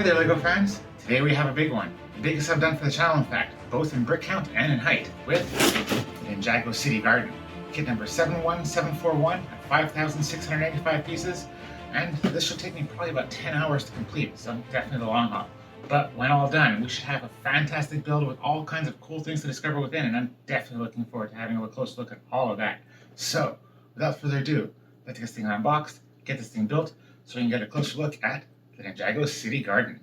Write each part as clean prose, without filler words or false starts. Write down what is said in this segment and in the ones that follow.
Hey there LEGO fans! Today we have a big one. The biggest I've done for the channel in fact, both in brick count and in height, with Ninjago City Garden. Kit number 71741 at 5,685 pieces, and this should take me probably about 10 hours to complete, so definitely the long haul. But when all done, we should have a fantastic build with all kinds of cool things to discover within, and I'm definitely looking forward to having a close look at all of that. So, without further ado, let's get this thing unboxed, get this thing built, so we can get a closer look at the Ninjago City Garden.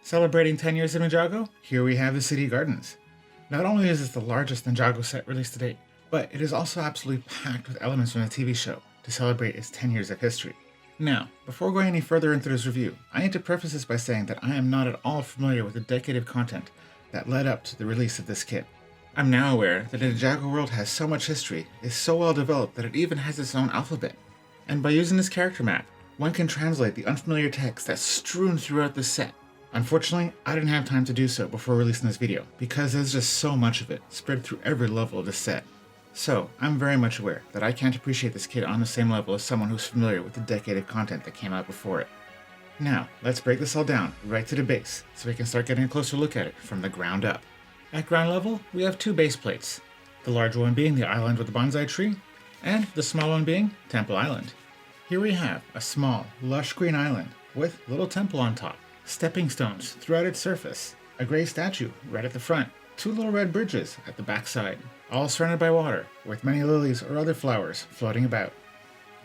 Celebrating 10 years of Ninjago, here we have the City Gardens. Not only is this the largest Ninjago set released to date, but it is also absolutely packed with elements from the TV show to celebrate its 10 years of history. Now, before going any further into this review, I need to preface this by saying that I am not at all familiar with the decade of content that led up to the release of this kit. I'm now aware that the Ninjago world has so much history, is so well developed that it even has its own alphabet. And by using this character map, one can translate the unfamiliar text that's strewn throughout the set. Unfortunately, I didn't have time to do so before releasing this video, because there's just so much of it spread through every level of the set. So, I'm very much aware that I can't appreciate this kit on the same level as someone who's familiar with the decade of content that came out before it. Now, let's break this all down right to the base, so we can start getting a closer look at it from the ground up. At ground level, we have two base plates, the large one being the island with the bonsai tree, and the small one being Temple Island. Here we have a small, lush green island with a little temple on top, stepping stones throughout its surface, a gray statue right at the front, two little red bridges at the back side, all surrounded by water, with many lilies or other flowers floating about.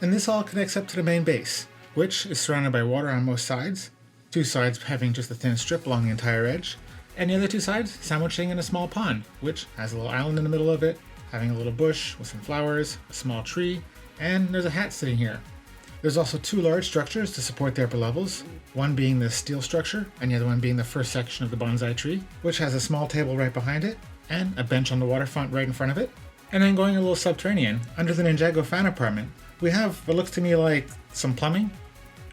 And this all connects up to the main base, which is surrounded by water on most sides, two sides having just a thin strip along the entire edge, and the other two sides sandwiching in a small pond, which has a little island in the middle of it, having a little bush with some flowers, a small tree, and there's a hat sitting here. There's also two large structures to support the upper levels, one being the steel structure, and the other one being the first section of the bonsai tree, which has a small table right behind it, and a bench on the waterfront right in front of it. And then going a little subterranean, under the Ninjago fan apartment, we have what looks to me like some plumbing.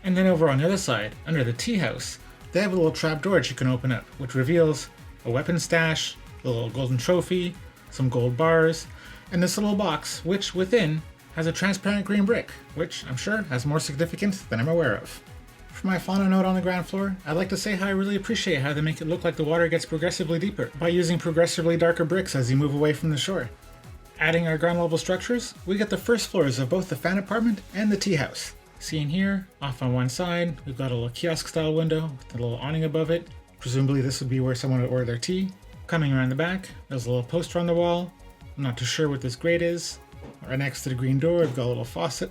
And then over on the other side, under the tea house, they have a little trap door that you can open up, which reveals a weapon stash, a little golden trophy, some gold bars, and this little box, which within has a transparent green brick, which I'm sure has more significance than I'm aware of. For my final note on the ground floor, I'd like to say how I really appreciate how they make it look like the water gets progressively deeper by using progressively darker bricks as you move away from the shore. Adding our ground level structures, we get the first floors of both the fan apartment and the tea house. Seen here, off on one side, we've got a little kiosk style window with a little awning above it. Presumably this would be where someone would order their tea. Coming around the back, there's a little poster on the wall. I'm not too sure what this grate is. Right next to the green door, we've got a little faucet.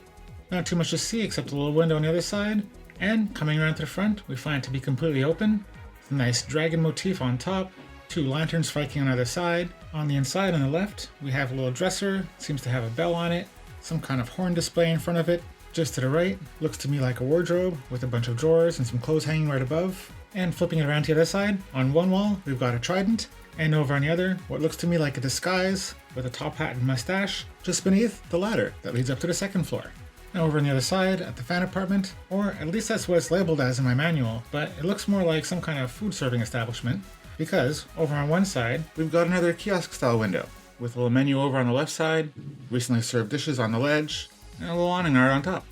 Not too much to see except a little window on the other side. And coming around to the front, we find it to be completely open. With a nice dragon motif on top, two lanterns flanking on either side. On the inside on the left, we have a little dresser, seems to have a bell on it, some kind of horn display in front of it. Just to the right, looks to me like a wardrobe with a bunch of drawers and some clothes hanging right above. And flipping it around to the other side, on one wall, we've got a trident, and over on the other, what looks to me like a disguise with a top hat and mustache, just beneath the ladder that leads up to the second floor. And over on the other side, at the fan apartment, or at least that's what it's labeled as in my manual, but it looks more like some kind of food serving establishment, because over on one side, we've got another kiosk style window, with a little menu over on the left side, recently served dishes on the ledge, and a little awning art on top.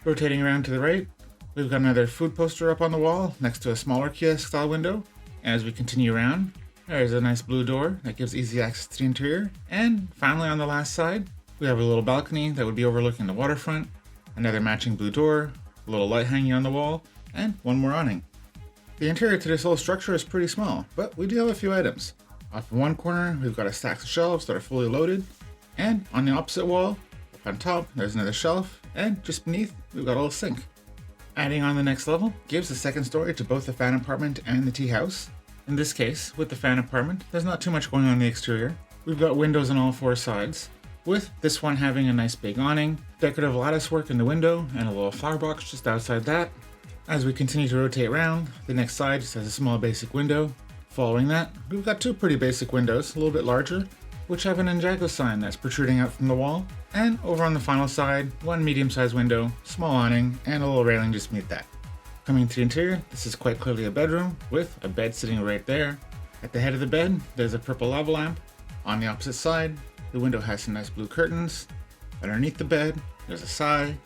Rotating around to the right, we've got another food poster up on the wall next to a smaller kiosk style window. As we continue around, there's a nice blue door that gives easy access to the interior. And finally on the last side, we have a little balcony that would be overlooking the waterfront, another matching blue door, a little light hanging on the wall, and one more awning. The interior to this whole structure is pretty small, but we do have a few items. Off in one corner, we've got a stack of shelves that are fully loaded, and on the opposite wall, up on top, there's another shelf, and just beneath, we've got a little sink. Adding on the next level gives the second story to both the fan apartment and the tea house. In this case, with the fan apartment, there's not too much going on in the exterior. We've got windows on all four sides, with this one having a nice big awning, decorative lattice work in the window, and a little flower box just outside that. As we continue to rotate around, the next side just has a small basic window. Following that, we've got two pretty basic windows, a little bit larger, which have an Ninjago sign that's protruding out from the wall. And over on the final side, one medium-sized window, small awning, and a little railing just beneath that. Coming to the interior, this is quite clearly a bedroom, with a bed sitting right there. At the head of the bed, there's a purple lava lamp. On the opposite side, the window has some nice blue curtains. Underneath the bed, there's a side.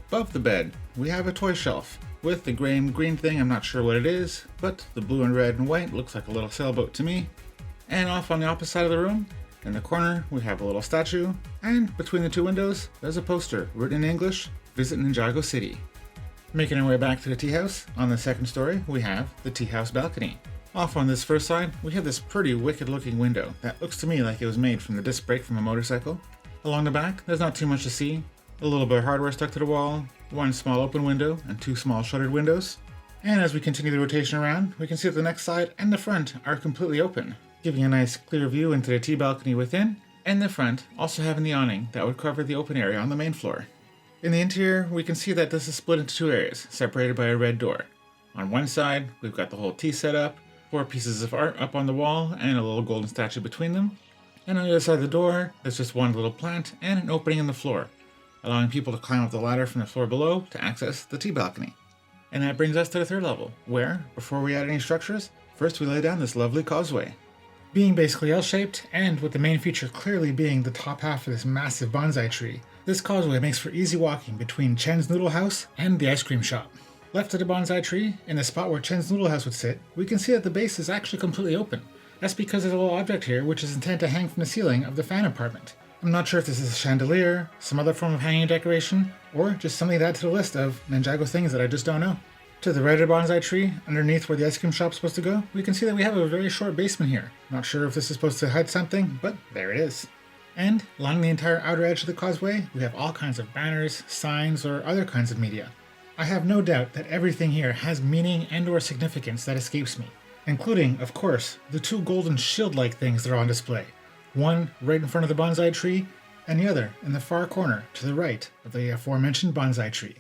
Above the bed, we have a toy shelf with the gray and green thing, I'm not sure what it is, but the blue and red and white looks like a little sailboat to me. And off on the opposite side of the room, in the corner, we have a little statue, and between the two windows, there's a poster written in English, "Visit Ninjago City." Making our way back to the tea house, on the second story, we have the tea house balcony. Off on this first side, we have this pretty wicked looking window that looks to me like it was made from the disc brake from a motorcycle. Along the back, there's not too much to see. A little bit of hardware stuck to the wall, one small open window, and two small shuttered windows. And as we continue the rotation around, we can see that the next side and the front are completely open, giving a nice clear view into the tea balcony within, and the front also having the awning that would cover the open area on the main floor. In the interior, we can see that this is split into two areas, separated by a red door. On one side, we've got the whole tea set up, 4 pieces of art up on the wall, and a little golden statue between them. And on the other side of the door, there's just one little plant and an opening in the floor, allowing people to climb up the ladder from the floor below to access the tea balcony. And that brings us to the third level, where, before we add any structures, first we lay down this lovely causeway. Being basically L-shaped, and with the main feature clearly being the top half of this massive bonsai tree, this causeway makes for easy walking between Chen's Noodle House and the ice cream shop. Left of the bonsai tree, in the spot where Chen's Noodle House would sit, we can see that the base is actually completely open. That's because there's a little object here which is intended to hang from the ceiling of the fan apartment. I'm not sure if this is a chandelier, some other form of hanging decoration, or just something to add to the list of Ninjago things that I just don't know. To the right of the bonsai tree, underneath where the ice cream shop's supposed to go, we can see that we have a very short basement here. Not sure if this is supposed to hide something, but there it is. And along the entire outer edge of the causeway, we have all kinds of banners, signs, or other kinds of media. I have no doubt that everything here has meaning and or significance that escapes me, including, of course, the two golden shield-like things that are on display. One right in front of the bonsai tree, and the other in the far corner to the right of the aforementioned bonsai tree.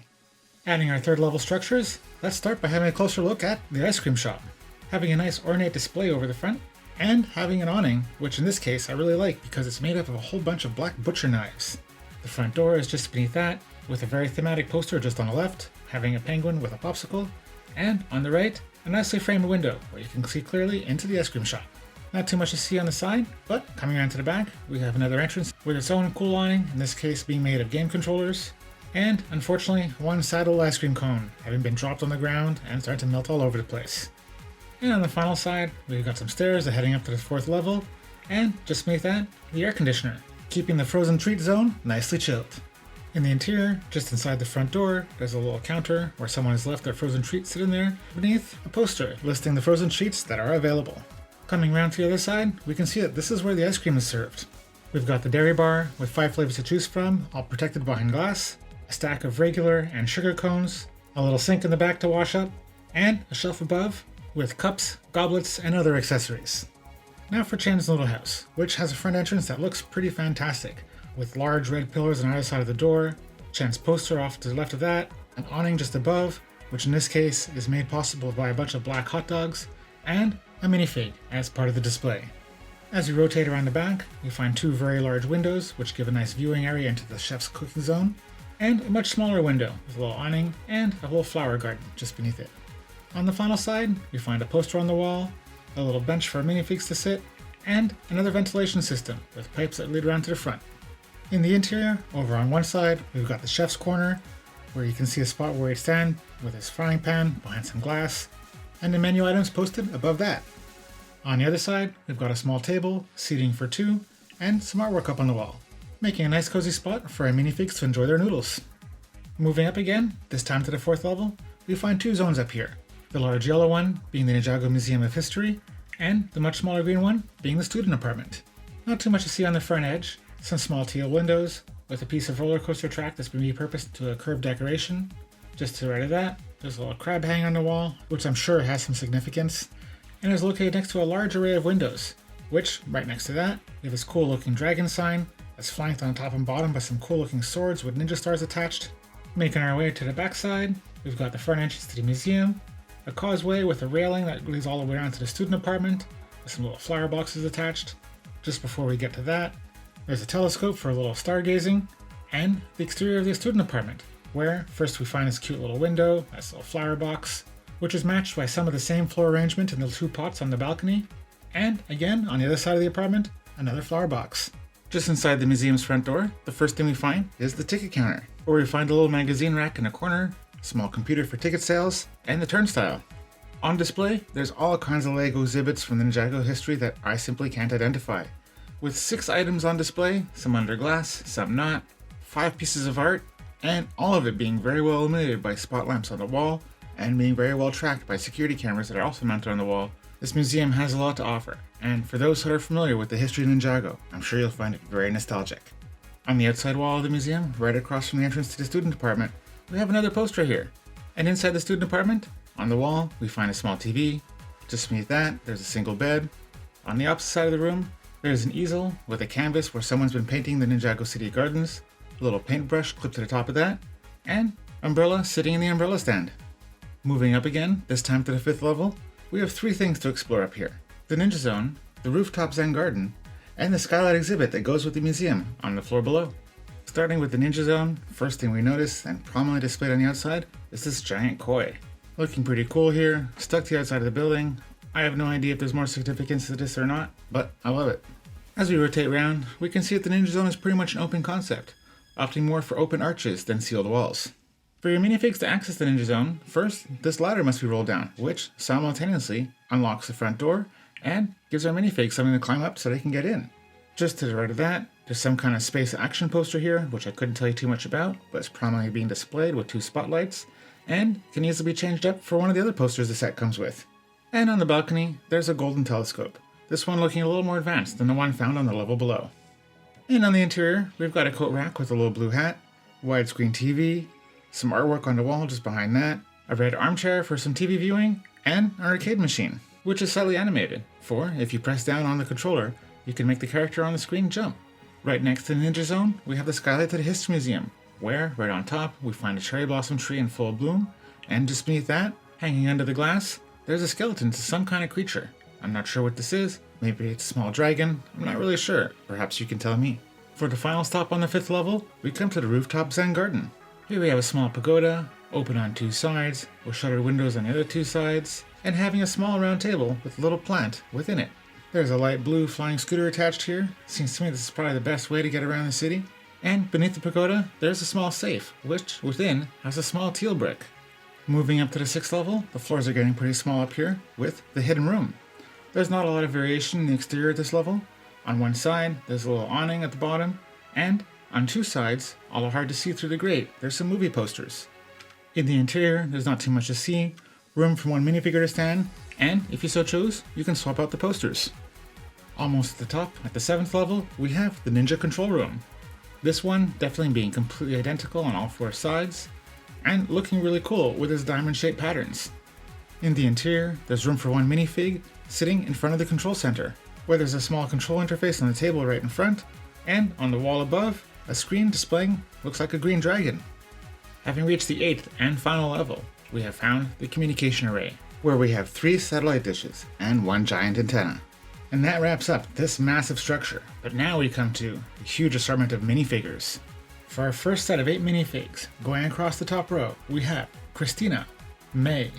Adding our third level structures, let's start by having a closer look at the ice cream shop. Having a nice ornate display over the front, and having an awning, which in this case I really like because it's made up of a whole bunch of black butcher knives. The front door is just beneath that, with a very thematic poster just on the left, having a penguin with a popsicle, and on the right, a nicely framed window where you can see clearly into the ice cream shop. Not too much to see on the side, but coming around to the back, we have another entrance with its own cool awning, in this case being made of game controllers, and unfortunately, one sad old ice cream cone having been dropped on the ground and starting to melt all over the place. And on the final side, we've got some stairs heading up to the fourth level, and just beneath that, the air conditioner, keeping the frozen treat zone nicely chilled. In the interior, just inside the front door, there's a little counter where someone has left their frozen treats sitting there, beneath a poster listing the frozen treats that are available. Coming around to the other side, we can see that this is where the ice cream is served. We've got the dairy bar with 5 flavors to choose from, all protected behind glass, a stack of regular and sugar cones, a little sink in the back to wash up, and a shelf above with cups, goblets, and other accessories. Now for Chan's Noodle House, which has a front entrance that looks pretty fantastic, with large red pillars on either side of the door, Chan's poster off to the left of that, an awning just above, which in this case is made possible by a bunch of black hot dogs, and a minifig as part of the display. As we rotate around the back, we find 2 very large windows which give a nice viewing area into the chef's cooking zone, and a much smaller window with a little awning and a whole flower garden just beneath it. On the final side, we find a poster on the wall, a little bench for minifigs to sit, and another ventilation system with pipes that lead around to the front. In the interior, over on one side, we've got the chef's corner, where you can see a spot where he'd stand with his frying pan behind some glass, and the menu items posted above that. On the other side, we've got a small table, seating for 2, and some artwork up on the wall, making a nice cozy spot for our minifigs to enjoy their noodles. Moving up again, this time to the 4th level, we find 2 zones up here. The large yellow one being the Ninjago Museum of History, and the much smaller green one being the student apartment. Not too much to see on the front edge, some small teal windows, with a piece of roller coaster track that's been repurposed to a curved decoration. Just to the right of that, there's a little crab hanging on the wall, which I'm sure has some significance, and is located next to a large array of windows, which, right next to that, we have this cool looking dragon sign that's flanked on top and bottom by some cool looking swords with ninja stars attached. Making our way to the back side, we've got the front entrance to the museum, a causeway with a railing that leads all the way around to the student apartment, with some little flower boxes attached. Just before we get to that, there's a telescope for a little stargazing, and the exterior of the student apartment, where first we find this cute little window, nice little flower box, which is matched by some of the same floor arrangement in the 2 pots on the balcony, and again, on the other side of the apartment, another flower box. Just inside the museum's front door, the first thing we find is the ticket counter, where we find a little magazine rack in a corner, a small computer for ticket sales, and the turnstile. On display, there's all kinds of Lego exhibits from the Ninjago history that I simply can't identify. With 6 items on display, some under glass, some not, 5 pieces of art, and all of it being very well illuminated by spot lamps on the wall, and being very well tracked by security cameras that are also mounted on the wall, this museum has a lot to offer, and for those who are familiar with the history of Ninjago, I'm sure you'll find it very nostalgic. On the outside wall of the museum, right across from the entrance to the student apartment, we have another poster here. And inside the student apartment, on the wall, we find a small TV. Just beneath that, there's a single bed. On the opposite side of the room, there's an easel with a canvas where someone's been painting the Ninjago City Gardens, a little paintbrush clipped to the top of that, and umbrella sitting in the umbrella stand. Moving up again, this time to the 5th level, we have 3 things to explore up here. The Ninja Zone, the rooftop Zen garden, and the skylight exhibit that goes with the museum on the floor below. Starting with the Ninja Zone, first thing we notice, and prominently displayed on the outside, is this giant koi. Looking pretty cool here, stuck to the outside of the building. I have no idea if there's more significance to this or not, but I love it. As we rotate around, we can see that the Ninja Zone is pretty much an open concept, opting more for open arches than sealed walls. For your minifigs to access the Ninja Zone, first, this ladder must be rolled down, which simultaneously unlocks the front door and gives our minifigs something to climb up so they can get in. Just to the right of that, there's some kind of space action poster here, which I couldn't tell you too much about, but it's prominently being displayed with 2 spotlights, and can easily be changed up for one of the other posters the set comes with. And on the balcony, there's a golden telescope, this one looking a little more advanced than the one found on the level below. And on the interior, we've got a coat rack with a little blue hat, widescreen TV, some artwork on the wall just behind that, a red armchair for some TV viewing, and an arcade machine, which is slightly animated, for if you press down on the controller, you can make the character on the screen jump. Right next to the Ninja Zone, we have the skylight to the History Museum, where, right on top, we find a cherry blossom tree in full bloom, and just beneath that, hanging under the glass, there's a skeleton to some kind of creature. I'm not sure what this is, maybe it's a small dragon, I'm not really sure, perhaps you can tell me. For the final stop on the 5th level, we come to the rooftop Zen garden. Here we have a small pagoda, open on 2 sides, with shuttered windows on the other 2 sides, and having a small round table with a little plant within it. There's a light blue flying scooter attached here. Seems to me this is probably the best way to get around the city. And beneath the pagoda, there's a small safe, which within has a small teal brick. Moving up to the 6th level, the floors are getting pretty small up here, with the hidden room. There's not a lot of variation in the exterior at this level. On one side, there's a little awning at the bottom, and on 2 sides, although hard to see through the grate, there's some movie posters. In the interior, there's not too much to see, room for one minifigure to stand, and if you so choose, you can swap out the posters. Almost at the top, at the 7th level, we have the Ninja Control Room. This one definitely being completely identical on all 4 sides, and looking really cool with its diamond-shaped patterns. In the interior, there's room for one minifig sitting in front of the control center, where there's a small control interface on the table right in front, and on the wall above, a screen displaying looks like a green dragon. Having reached the 8th and final level, we have found the communication array, where we have 3 satellite dishes and 1 giant antenna. And that wraps up this massive structure, but now we come to a huge assortment of minifigures. For our first set of 8 minifigs, going across the top row, we have Christina, May,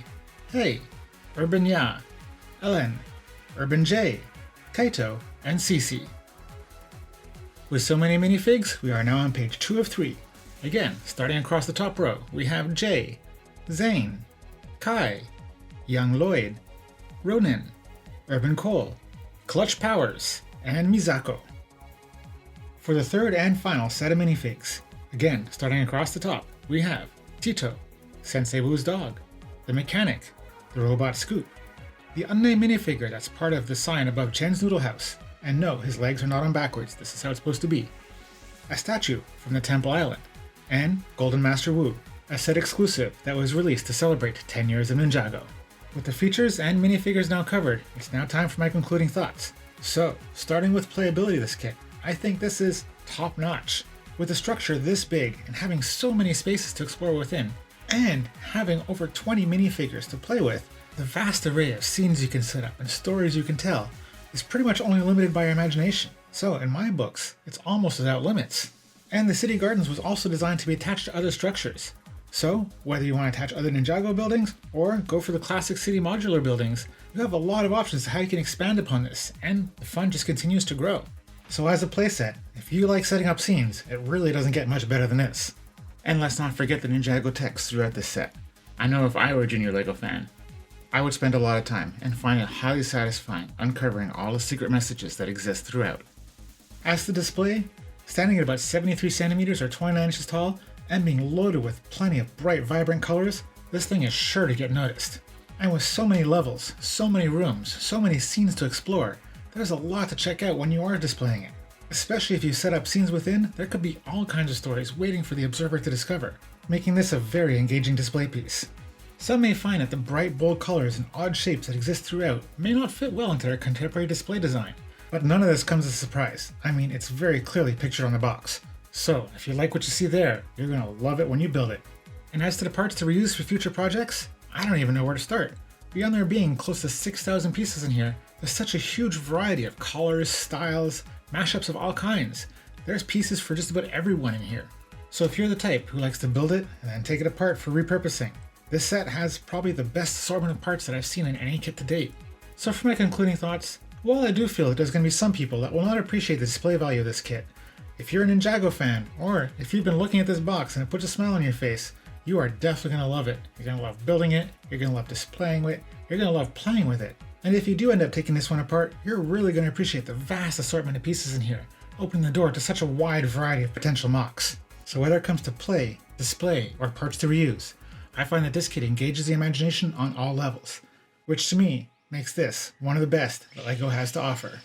Hey, Urban Ya, Ellen, Urban J, Kaito, and Cece. With so many minifigs, we are now on page 2 of 3. Again, starting across the top row, we have Jay, Zane, Kai, Young Lloyd, Ronin, Urban Cole, Clutch Powers, and Misako. For the third and final set of minifigs, again, starting across the top, we have Tito, Sensei Wu's dog, the mechanic, the robot Scoop, the unnamed minifigure that's part of the sign above Chen's Noodle House, and no, his legs are not on backwards, this is how it's supposed to be, a statue from the Temple Island, and Golden Master Wu, a set exclusive that was released to celebrate 10 years of Ninjago. With the features and minifigures now covered, it's now time for my concluding thoughts. So, starting with playability of this kit, I think this is top notch. With a structure this big and having so many spaces to explore within, and having over 20 minifigures to play with, the vast array of scenes you can set up and stories you can tell is pretty much only limited by your imagination. So, in my books, it's almost without limits. And the City Gardens was also designed to be attached to other structures. So, whether you want to attach other Ninjago buildings, or go for the classic city modular buildings, you have a lot of options to how you can expand upon this, and the fun just continues to grow. So as a playset, if you like setting up scenes, it really doesn't get much better than this. And let's not forget the Ninjago text throughout this set. I know if I were a junior LEGO fan, I would spend a lot of time and find it highly satisfying uncovering all the secret messages that exist throughout. As the display, standing at about 73 centimeters or 29 inches tall, and being loaded with plenty of bright, vibrant colors, this thing is sure to get noticed. And with so many levels, so many rooms, so many scenes to explore, there's a lot to check out when you are displaying it. Especially if you set up scenes within, there could be all kinds of stories waiting for the observer to discover, making this a very engaging display piece. Some may find that the bright, bold colors and odd shapes that exist throughout may not fit well into their contemporary display design, but none of this comes as a surprise. I mean, it's very clearly pictured on the box. So, if you like what you see there, you're going to love it when you build it. And as to the parts to reuse for future projects, I don't even know where to start. Beyond there being close to 6,000 pieces in here, there's such a huge variety of colors, styles, mashups of all kinds. There's pieces for just about everyone in here. So if you're the type who likes to build it and then take it apart for repurposing, this set has probably the best assortment of parts that I've seen in any kit to date. So for my concluding thoughts, while I do feel that there's going to be some people that will not appreciate the display value of this kit, if you're a Ninjago fan, or if you've been looking at this box and it puts a smile on your face, you are definitely going to love it. You're going to love building it, you're going to love displaying it, you're going to love playing with it. And if you do end up taking this one apart, you're really going to appreciate the vast assortment of pieces in here, opening the door to such a wide variety of potential mocks. So whether it comes to play, display, or parts to reuse, I find that this kit engages the imagination on all levels, which to me makes this one of the best that LEGO has to offer.